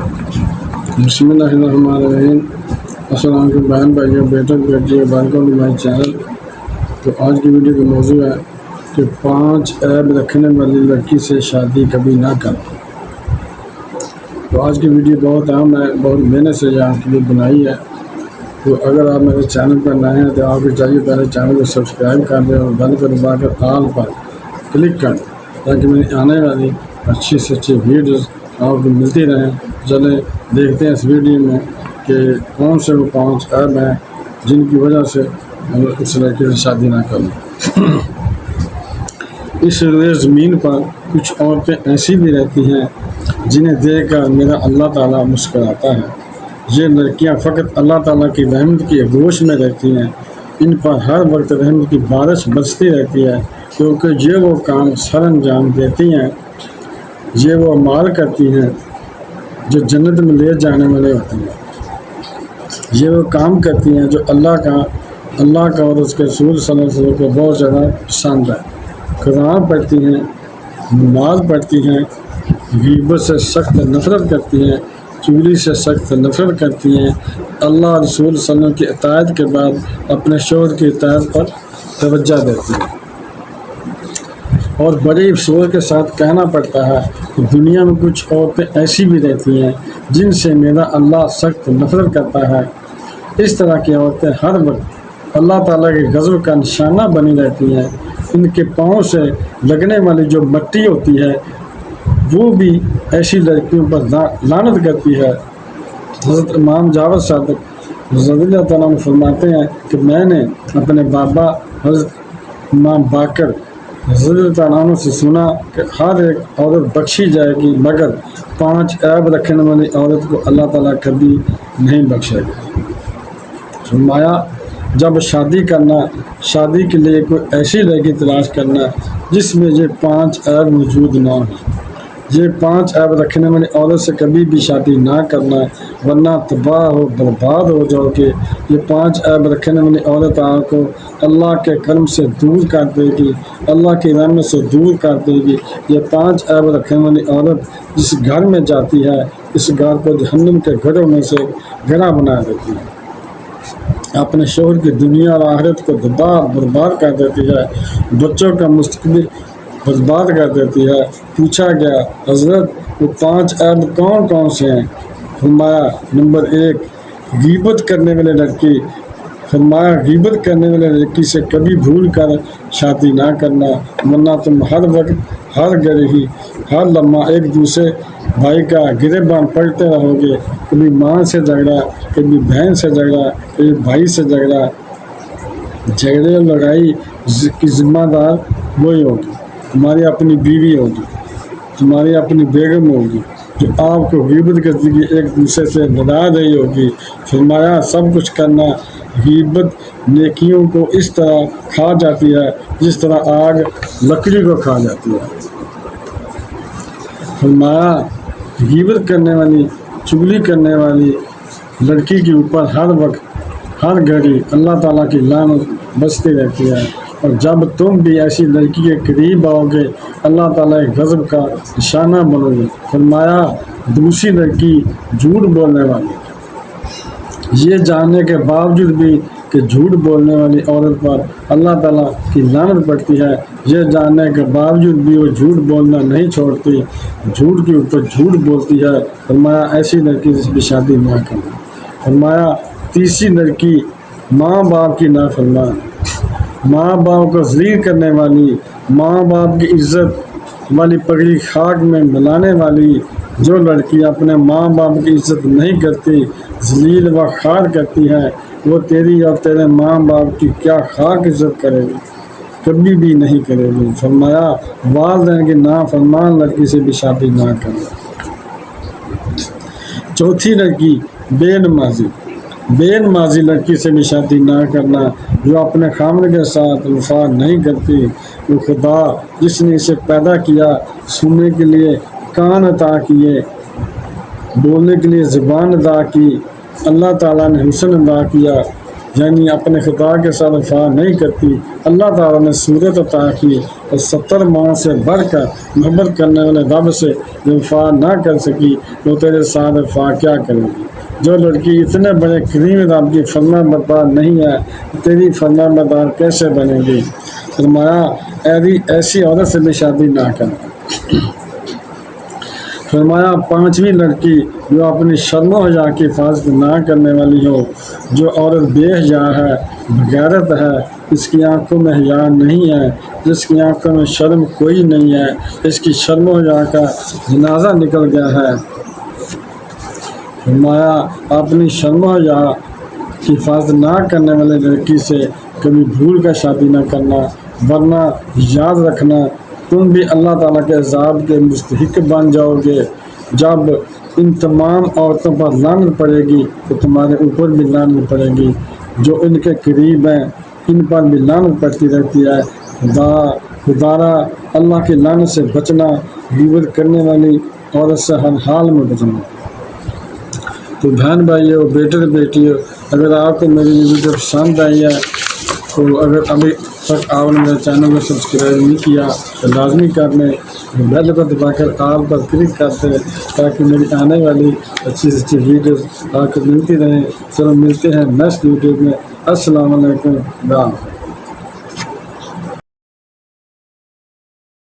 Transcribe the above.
بسم اللہ الرحمن الرحیم۔ السلام علیکم بہن بھائیوں، بیٹا بیٹیوں، ویلکم ٹو مائی چینل۔ تو آج کی ویڈیو کا موضوع ہے کہ 5 عیب رکھنے والی لڑکی سے شادی کبھی نہ کریں۔ تو آج کی ویڈیو بہت اہم ہے، بہت محنت سے یہ آپ کے لیے بنائی ہے۔ تو اگر آپ میرے چینل پر نئے ہیں تو آپ کو چاہیے پہلے چینل کو سبسکرائب کر دیں اور بیل کو دبا کر آل پر کلک کر دیں تاکہ میری آنے والی اچھی سے اچھی ویڈیوز آپ کو ملتی رہیں۔ چلیں دیکھتے ہیں اس ویڈیو میں کہ کون سے وہ 5 عیب ہیں جن کی وجہ سے ہم اس لڑکے سے شادی نہ کریں۔ اس روئے زمین پر کچھ عورتیں ایسی بھی رہتی ہیں جنہیں دیکھ کر میرا اللہ تعالیٰ مسکراتا ہے۔ یہ لڑکیاں فقط اللہ تعالیٰ کی رحمت کی آغوش میں رہتی ہیں۔ ان پر ہر وقت رحمت کی بارش برستی رہتی ہے کیونکہ یہ وہ کام سر انجام دیتی ہیں، یہ وہ اعمال کرتی ہیں جو جنت میں لے جانے والے ہوتے ہیں۔ یہ وہ کام کرتی ہیں جو اللہ کا اور اس کے رسول صلی اللہ علیہ وسلم کو بہت زیادہ پسند ہے۔ قرآن پڑھتی ہیں، نماز پڑھتی ہیں، غیبت سے سخت نفرت کرتی ہیں، چغلی سے سخت نفرت کرتی ہیں، اللہ اور رسول صلی اللہ علیہ وسلم کی اطاعت کے بعد اپنے شوہر کی اطاعت پر توجہ دیتی ہیں۔ اور بڑے افسوس کے ساتھ کہنا پڑتا ہے کہ دنیا میں کچھ عورتیں ایسی بھی رہتی ہیں جن سے میرا اللہ سخت نفرت کرتا ہے۔ اس طرح کی عورتیں ہر وقت اللہ تعالیٰ کے غضب کا نشانہ بنی رہتی ہیں۔ ان کے پاؤں سے لگنے والی جو مٹی ہوتی ہے وہ بھی ایسی لڑکیوں پر لعنت کرتی ہے۔ حضرت امام جعفر صادق رضی اللہ تعالیٰ عنہ فرماتے ہیں کہ میں نے اپنے بابا حضرت امام باقر رضی اللہ تعالیٰ عنہ سے سنا کہ ہر ایک عورت بخشی جائے گی مگر 5 عیب رکھنے والی عورت کو اللہ تعالیٰ کبھی نہیں بخشے گا۔ فرمایا جب شادی کرنا، شادی کے لیے کوئی ایسی لڑکی تلاش کرنا جس میں یہ 5 عیب موجود نہ ہوں۔ یہ 5 عیب رکھنے والی عورت سے کبھی بھی شادی نہ کرنا ورنہ تباہ ہو برباد ہو جاؤ گے۔ یہ 5 عیب رکھنے والی عورت آپ کو اللہ کے کرم سے دور کر دے گی، اللہ کی رحمت سے دور کر دے گی۔ یہ 5 عیب رکھنے والی عورت جس گھر میں جاتی ہے اس گھر کو جہنم کے گھروں میں سے گھرا بنا دیتی ہے، اپنے شوہر کی دنیا اور آخرت کو تباہ برباد کر دیتی ہے، بچوں کا مستقبل برباد کر دیتی ہے۔ پوچھا گیا حضرت وہ 5 عیب کون کون سے ہیں؟ فرمایا نمبر 1 غیبت کرنے والی لڑکی۔ فرمایا غیبت کرنے والی لڑکی سے کبھی بھول کر شادی نہ کرنا ورنہ تم ہر وقت ہر گھڑی ہر لمحہ ایک دوسرے بھائی کا گریباں پڑھتے رہو گے۔ کبھی ماں سے جھگڑا، کبھی بہن سے جھگڑا، کبھی بھائی سے جھگڑا۔ جھگڑے اور لڑائی کی ذمہ دار وہی ہوگی، تمہاری اپنی بیوی ہوگی، تمہاری اپنی بیگم ہوگی جو آپ کو غیبت کرتی ہوئی ایک دوسرے سے لڑا رہی ہوگی۔ فرمایا سب کچھ کرنا، غیبت نیکیوں کو اس طرح کھا جاتی ہے جس طرح آگ لکڑی کو کھا جاتی ہے۔ فرمایا غیبت کرنے والی، چغلی کرنے والی لڑکی کے اوپر ہر وقت ہر گھڑی اللہ تعالیٰ کی لعنت بستی رہتی ہے، اور جب تم بھی ایسی لڑکی کے قریب آؤ گے اللہ تعالیٰ کے غضب کا نشانہ بنو گے۔ فرمایا دوسری لڑکی جھوٹ بولنے والی، یہ جاننے کے باوجود بھی کہ جھوٹ بولنے والی عورت پر اللہ تعالیٰ کی لعنت پڑتی ہے، یہ جاننے کے باوجود بھی وہ جھوٹ بولنا نہیں چھوڑتی، جھوٹ کے اوپر جھوٹ بولتی ہے۔ فرمایا ایسی لڑکی سے بھی شادی نہ کرنا۔ فرمایا تیسری لڑکی ماں باپ کی نافرمان، ماں باپ کو ذلیل کرنے والی، ماں باپ کی عزت والی پگڑی خاک میں ملانے والی۔ جو لڑکی اپنے ماں باپ کی عزت نہیں کرتی، ذلیل و خوار کرتی ہے، وہ تیری اور تیرے ماں باپ کی کیا خاک عزت کرے گی، کبھی بھی نہیں کرے گی۔ فرمایا والدین کی نافرمان لڑکی سے بھی شادی نہ کرنا۔ چوتھی لڑکی بے نمازی، بے نمازی لڑکی سے بھی شادی نہ کرنا جو اپنے خامد کے ساتھ وفا نہیں کرتی۔ وہ خدا جس نے اسے پیدا کیا، سننے کے لیے کان عطا کیے، بولنے کے لیے زبان عطا کی، اللہ تعالیٰ نے حسن عطا کیا، یعنی اپنے خدا کے ساتھ وفا نہیں کرتی، اللہ تعالیٰ نے صورت عطا کی اور 70 ماہ سے بڑھ کر محبت کرنے والے رب سے جو وفا نہ کر سکی وہ تیرے ساتھ وفا کیا کرے گی؟ جو لڑکی اتنے بڑے کریم رب کی فرما بردار نہیں ہے تیری فرما بردار کیسے بنے گی؟ فرمایا ایسی عورت سے بھی شادی نہ کر۔ فرمایا 5ویں لڑکی جو اپنی شرم و حیا کی حفاظت نہ کرنے والی ہو، جو عورت بے حیا ہے، بغیرت ہے، اس کی آنکھوں میں حیا نہیں ہے، جس کی آنکھوں میں شرم کوئی نہیں ہے، اس کی شرم و حیا کا جنازہ نکل گیا ہے۔ فرمایا اپنی شرم و حیا کی حفاظت نہ کرنے والے لڑکی سے کبھی بھول کر شادی نہ کرنا، ورنہ یاد رکھنا تم بھی اللہ تعالیٰ کے عذاب کے مستحق بن جاؤ گے۔ جب ان تمام عورتوں پر لعنت پڑے گی تو تمہارے اوپر بھی لعنت پڑے گی، جو ان کے قریب ہیں ان پر بھی لعنت پڑتی رہتی ہے۔ خدارا اللہ کی لعنت سے بچنا، غیبت کرنے والی عورت سے ہر حال میں بچنا۔ تو بہن بھائیو، بیٹے بیٹیو، اگر آپ کو میری ویڈیو پسند آئی ہے تو اگر ابھی تک آپ نے میرے چینل کو سبسکرائب نہیں کیا تو لازمی کر لیں، بیل کو دبا کر آل پر کلک کرتے تاکہ میری آنے والی اچھی سے اچھی ویڈیوز آپ کو ملتی رہیں۔ چلو ملتے ہیں نیکسٹ ویڈیو میں۔ السلام علیکم۔